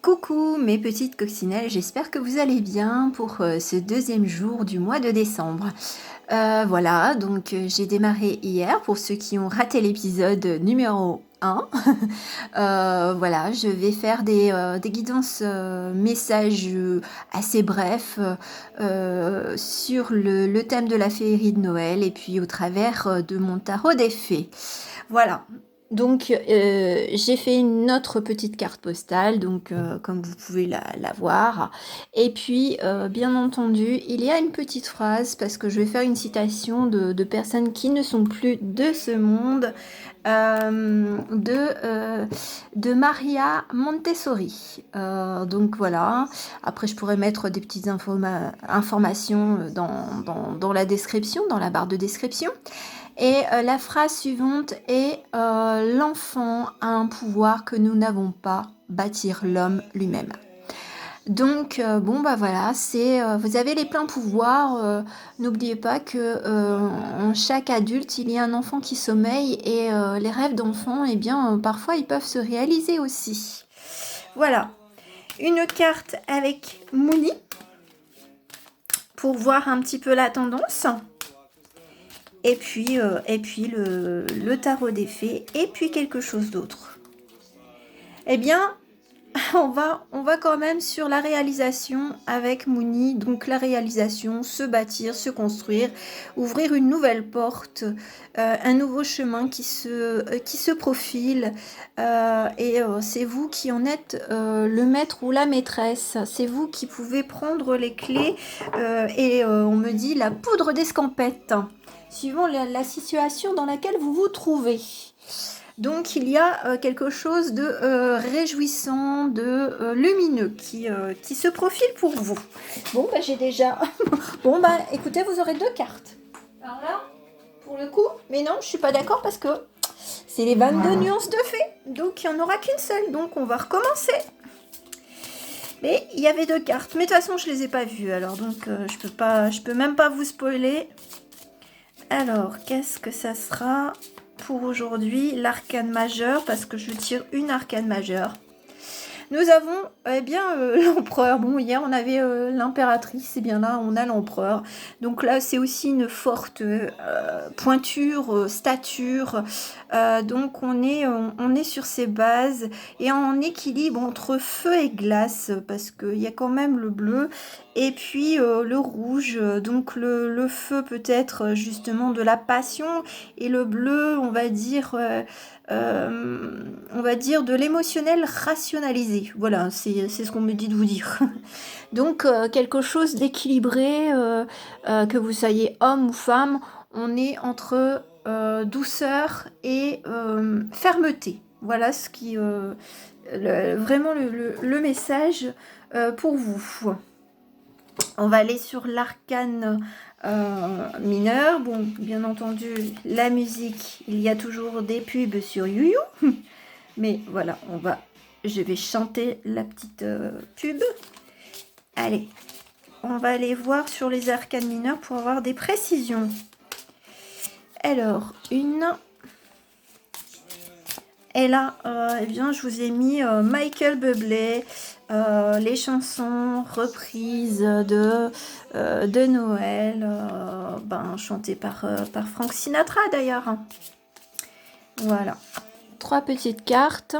Coucou mes petites coccinelles, j'espère que vous allez bien pour ce deuxième jour du mois de décembre. Voilà, donc j'ai démarré hier pour ceux qui ont raté l'épisode numéro 1. Voilà, je vais faire des guidances messages assez brefs sur le thème de la féerie de Noël et puis au travers de mon tarot des fées. Voilà. Donc j'ai fait une autre petite carte postale, donc comme vous pouvez la voir. Et puis bien entendu, il y a une petite phrase parce que je vais faire une citation de personnes qui ne sont plus de ce monde, de Maria Montessori. Donc voilà. Après, je pourrais mettre des petites informations dans la description, dans la barre de description. Et la phrase suivante est l'enfant a un pouvoir que nous n'avons pas, bâtir l'homme lui-même. Donc bon bah voilà, c'est vous avez les pleins pouvoirs. N'oubliez pas que en chaque adulte il y a un enfant qui sommeille et les rêves d'enfants, eh bien parfois ils peuvent se réaliser aussi. Voilà, une carte avec Mouni pour voir un petit peu la tendance. Et puis le tarot des fées, et puis quelque chose d'autre. Eh bien, on va quand même sur la réalisation avec Mouni. Donc la réalisation, se bâtir, se construire, ouvrir une nouvelle porte, un nouveau chemin qui se profile. Et c'est vous qui en êtes le maître ou la maîtresse. C'est vous qui pouvez prendre les clés. Et on me dit la poudre d'escampette, suivant la situation dans laquelle vous vous trouvez. Donc il y a quelque chose de réjouissant, de lumineux qui se profile pour vous. Bon bah j'ai déjà... bon bah écoutez, vous aurez 2 cartes. Alors là, pour le coup, mais non, je suis pas d'accord parce que c'est les 22 nuances de fées. Donc il n'y en aura qu'une seule, donc on va recommencer. Mais il y avait 2 cartes, mais de toute façon je les ai pas vues, alors donc je peux même pas vous spoiler. Alors, qu'est-ce que ça sera pour aujourd'hui? L'arcane majeur, parce que je tire une arcane majeure. Nous avons, eh bien, l'empereur. Bon, hier, on avait l'impératrice, et bien là, on a l'empereur. Donc là, c'est aussi une forte pointure, stature. Donc, on est sur ces bases et en équilibre entre feu et glace, parce qu'il y a quand même le bleu et puis le rouge. Donc, le feu peut être justement de la passion et le bleu, on va dire de l'émotionnel rationalisé. Voilà, c'est ce qu'on me dit de vous dire. Donc, quelque chose d'équilibré, que vous soyez homme ou femme, on est entre douceur et fermeté. Voilà ce qui vraiment le message pour vous. On va aller sur l'arcane mineur. Bon, bien entendu, la musique, il y a toujours des pubs sur YouYou. Mais voilà, je vais chanter la petite pub. Allez, on va aller voir sur les arcanes mineurs pour avoir des précisions. Alors, et là, eh bien, je vous ai mis Michael Bublé, les chansons reprises de Noël, chantées par Frank Sinatra d'ailleurs. Voilà, 3 petites cartes.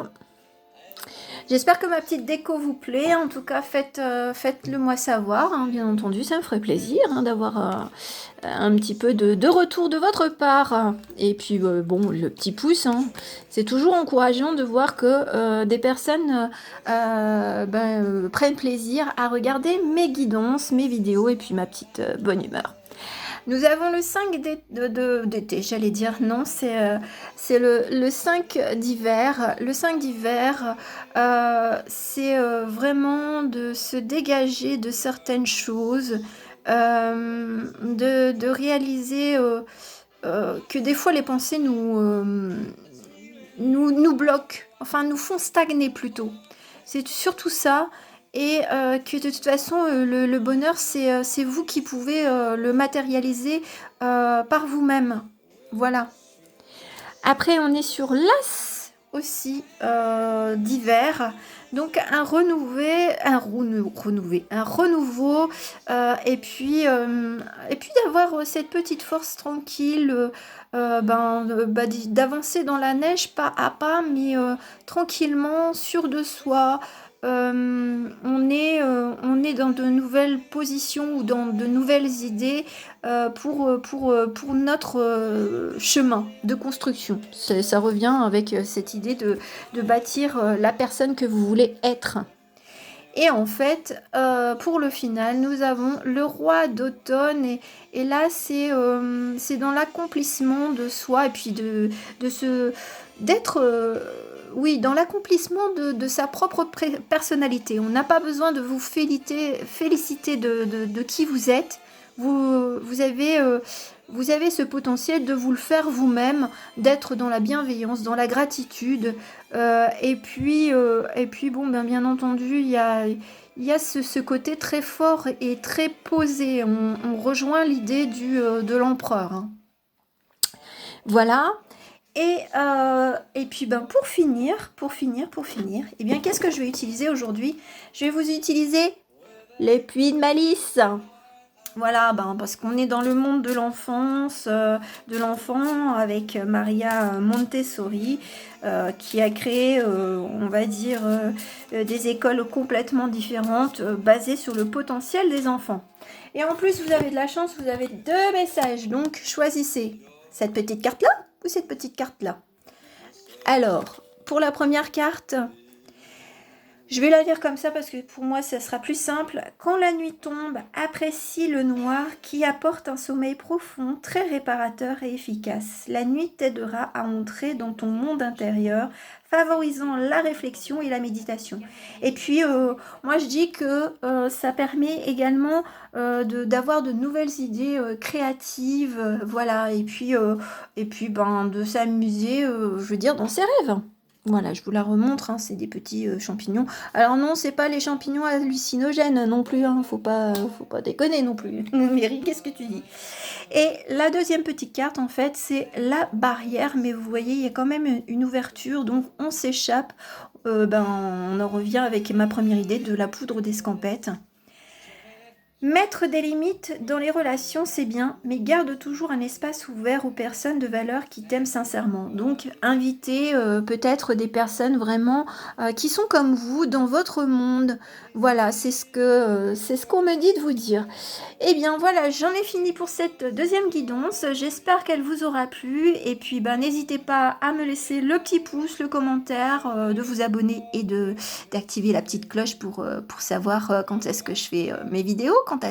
J'espère que ma petite déco vous plaît. En tout cas, faites-le moi savoir, hein, bien entendu. Ça me ferait plaisir d'avoir un petit peu de retour de votre part. Et puis, bon, le petit pouce, hein. C'est toujours encourageant de voir que des personnes prennent plaisir à regarder mes guidances, mes vidéos et puis ma petite bonne humeur. Nous avons le 5 d'été, j'allais dire, non, c'est le 5 d'hiver. Le 5 d'hiver, c'est vraiment de se dégager de certaines choses, de réaliser que des fois les pensées nous bloquent, enfin nous font stagner plutôt. C'est surtout ça. Et que de toute façon, le bonheur, c'est vous qui pouvez le matérialiser par vous-même. Voilà. Après, on est sur l'As aussi d'hiver. Donc un renouveau, et puis d'avoir cette petite force tranquille, d'avancer dans la neige pas à pas, mais tranquillement, sûr de soi. On est dans de nouvelles positions ou dans de nouvelles idées pour notre chemin de construction. Ça revient avec cette idée de bâtir la personne que vous voulez être. Et en fait, pour le final, nous avons le roi d'automne et là, c'est dans l'accomplissement de soi et puis d'être, oui, dans l'accomplissement de sa propre personnalité. On n'a pas besoin de vous féliciter de qui vous êtes. Vous avez ce potentiel de vous le faire vous-même, d'être dans la bienveillance, dans la gratitude. Bon, bien entendu, il y a ce côté très fort et très posé. On rejoint l'idée de l'empereur, hein. Voilà. Et puis pour finir, eh bien qu'est-ce que je vais utiliser aujourd'hui? Je vais vous utiliser les puits de malice. Voilà, parce qu'on est dans le monde de l'enfance, de l'enfant, avec Maria Montessori, qui a créé, on va dire, des écoles complètement différentes, basées sur le potentiel des enfants. Et en plus, vous avez de la chance, vous avez 2 messages, donc choisissez cette petite carte-là ou cette petite carte-là. Alors, pour la première carte, je vais la lire comme ça parce que pour moi, ça sera plus simple. Quand la nuit tombe, apprécie le noir qui apporte un sommeil profond, très réparateur et efficace. La nuit t'aidera à entrer dans ton monde intérieur, favorisant la réflexion et la méditation. Et puis, moi, je dis que ça permet également d'avoir de nouvelles idées créatives, voilà. Et puis, de s'amuser, je veux dire, dans ses rêves. Voilà, je vous la remontre, hein, c'est des petits champignons. Alors non, c'est pas les champignons hallucinogènes non plus, hein, faut pas déconner non plus. Mary, qu'est-ce que tu dis? Et la deuxième petite carte, en fait, c'est la barrière, mais vous voyez, il y a quand même une ouverture, donc on s'échappe. On en revient avec ma première idée de la poudre d'escampette. Mettre des limites dans les relations, c'est bien, mais garde toujours un espace ouvert aux personnes de valeur qui t'aiment sincèrement. Donc, invitez peut-être des personnes vraiment qui sont comme vous dans votre monde. Voilà, c'est ce qu'on me dit de vous dire. Eh bien, voilà, j'en ai fini pour cette deuxième guidance. J'espère qu'elle vous aura plu. Et puis, n'hésitez pas à me laisser le petit pouce, le commentaire, de vous abonner et d'activer la petite cloche pour savoir quand est-ce que je fais mes vidéos, quand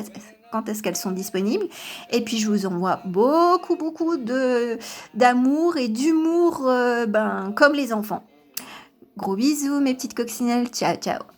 est-ce qu'elles sont disponibles. Et puis je vous envoie beaucoup d'amour et d'humour, comme les enfants. Gros bisous mes petites coccinelles, ciao ciao.